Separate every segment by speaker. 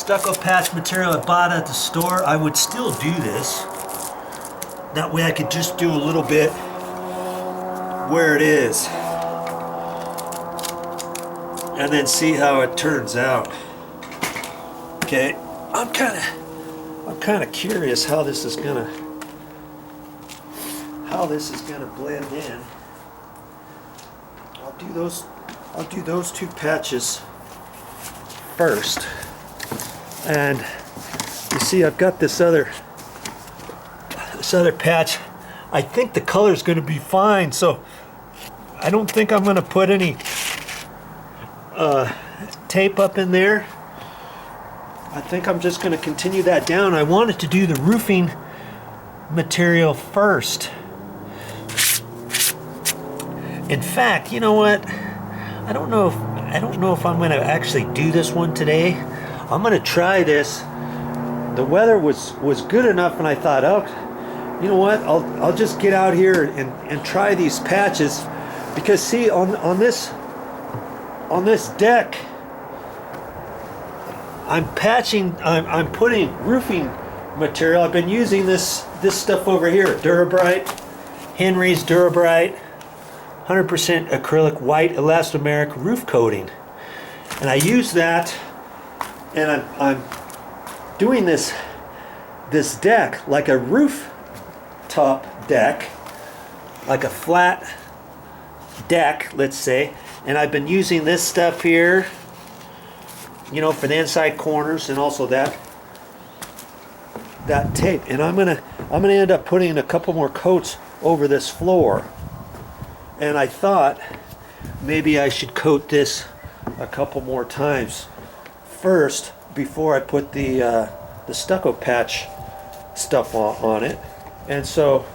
Speaker 1: stucco patch material I bought at the store, I would still do this. That way I could just do a little bit where it is. And then see how it turns out. Okay, I'm kind of curious how this is gonna blend in. I'll do those two patches first. And you see I've got this other patch. I think the color is going to be fine, so I don't think I'm going to put any tape up in there. I think I'm just going to continue that down. I wanted to do the roofing material first. In fact, you know what? I don't know if I'm going to actually do this one today. I'm going to try this. The weather was good enough, and I thought, oh, you know what? I'll just get out here and try these patches, because see on this deck, I'm putting roofing material. I've been using this stuff over here, Durabrite, Henry's Durabrite, 100% acrylic white elastomeric roof coating, and I use that, and I'm doing this deck like a rooftop deck, like a flat deck, let's say, and I've been using this stuff here, you know, for the inside corners, and also that tape. And I'm gonna end up putting a couple more coats over this floor. And I thought maybe I should coat this a couple more times first before I put the stucco patch stuff on it. And so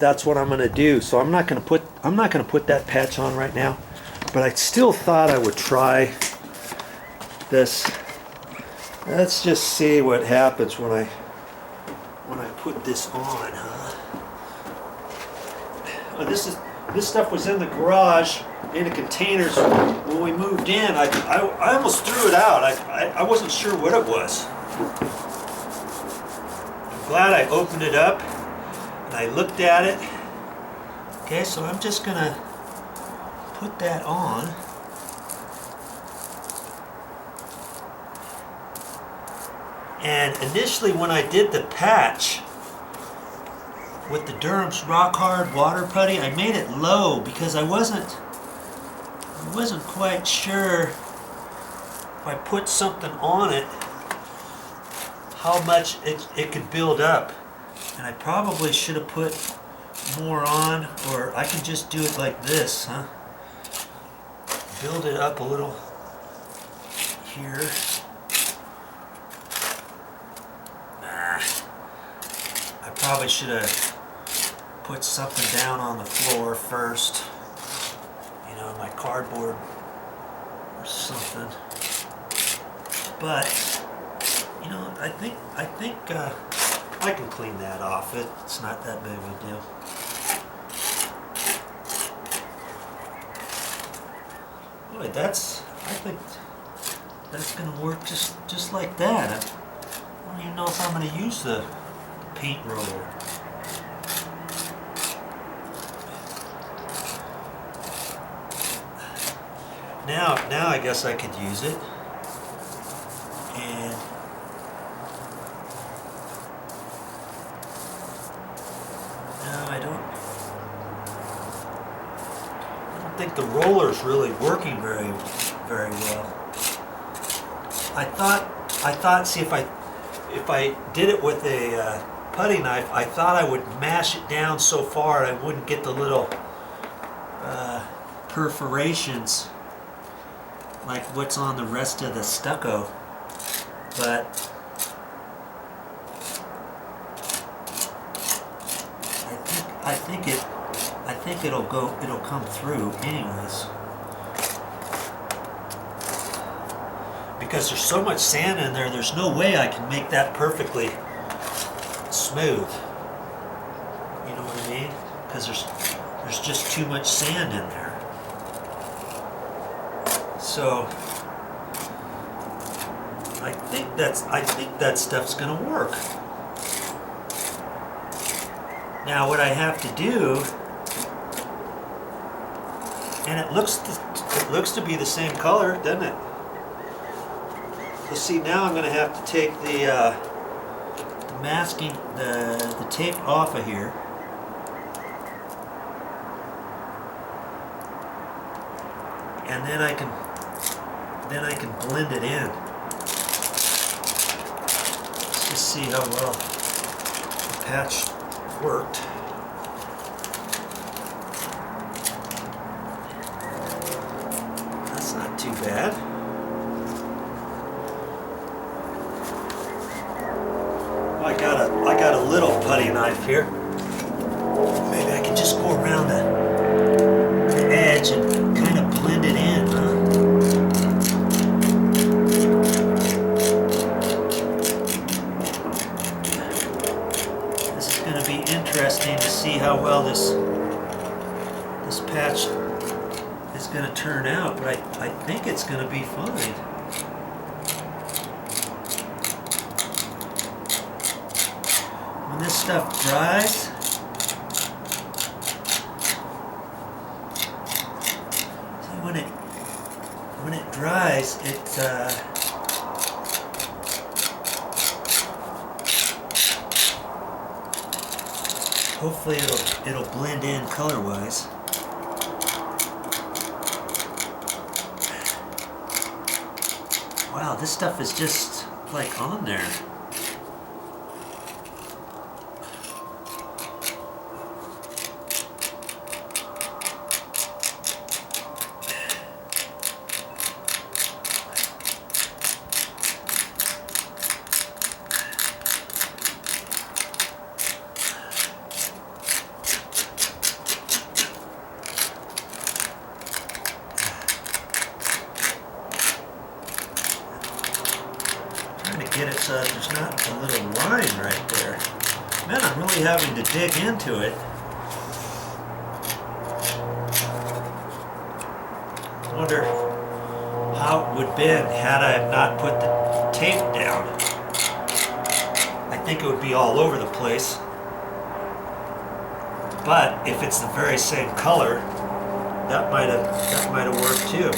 Speaker 1: that's what I'm going to do. So I'm not going to put that patch on right now, but I still thought I would try this. Let's just see what happens when I put this on, huh? This stuff was in the garage in the containers when we moved in. I almost threw it out. I wasn't sure what it was. I'm glad I opened it up and I looked at it. Okay, so I'm just gonna put that on. And initially when I did the patch with the Durham's Rock Hard Water Putty, I made it low because I wasn't quite sure if I put something on it how much it could build up. And I probably should have put more on, or I can just do it like this, huh? Build it up a little here. I probably should have put something down on the floor first, you know, my cardboard or something. But you know, I think I can clean that off. It's not that big of a deal. Boy, I think that's gonna work just like that. I don't even know if I'm gonna use the paint roller. Now I guess I could use it. And no, I don't think the roller's really working very well. I thought see, if I did it with a putty knife, I thought I would mash it down so far I wouldn't get the little perforations like what's on the rest of the stucco. But I think it'll come through anyways. Because there's so much sand in there, there's no way I can make that perfectly smooth. You know what I mean? Because there's just too much sand in there. So I think that stuff's gonna work. Now what I have to do, and it looks to be the same color, doesn't it? You see, now I'm going to have to take the masking, the tape off of here. And then I can blend it in. Let's just see how well the patch worked. That's not too bad. I got a little putty knife here. Maybe I can just go around the edge and kind of blend it in, huh? This is going to be interesting to see how well this patch is going to turn out, but I think it's going to be fine. When this stuff dries, see, when it dries, hopefully it'll blend in color-wise. Wow, this stuff is just like on there. Get it so that there's not a little line right there. Man, I'm really having to dig into it. I wonder how it would bend had I not put the tape down. I think it would be all over the place. But if it's the very same color, that might have worked too.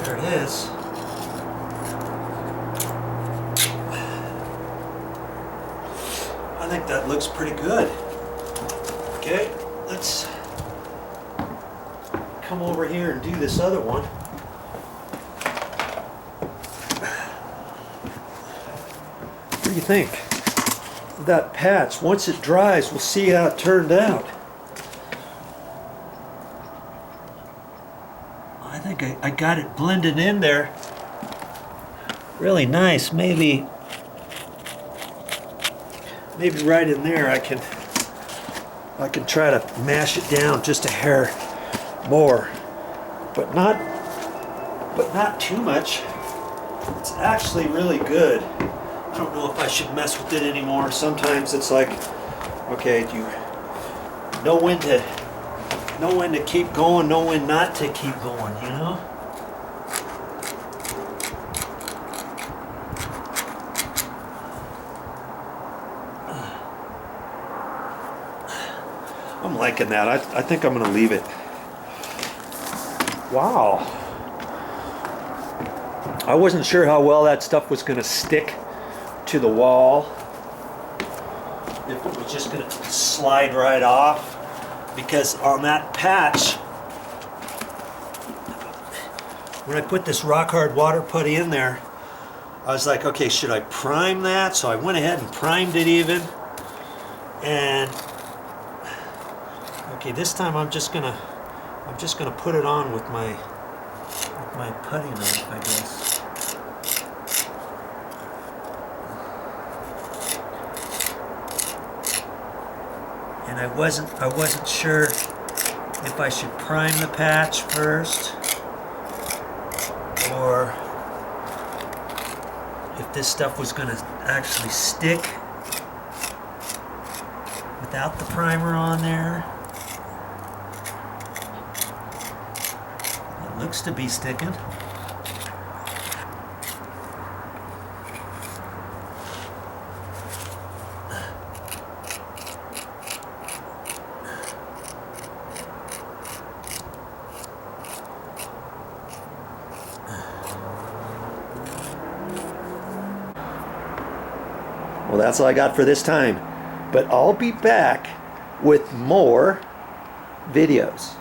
Speaker 1: There it is. I think that looks pretty good. Okay, let's come over here and do this other one. What do you think? That patch, once it dries, we'll see how it turned out. I think I got it blended in there. Really nice. Maybe right in there I can try to mash it down just a hair more, but not too much. It's actually really good. I don't know if I should mess with it anymore. Sometimes it's like, okay, you know when to keep going, know when not to keep going, you know? I'm liking that. I think I'm going to leave it. Wow. I wasn't sure how well that stuff was going to stick to the wall. If it was just going to slide right off. Because on that patch, when I put this rock hard water putty in there, I was like, okay, should I prime that? So I went ahead and primed it even. And okay, this time I'm just gonna put it on with my putty knife, I guess. and I wasn't sure if I should prime the patch first or if this stuff was going to actually stick without the primer on there. It looks to be sticking. Well, that's all I got for this time, but I'll be back with more videos.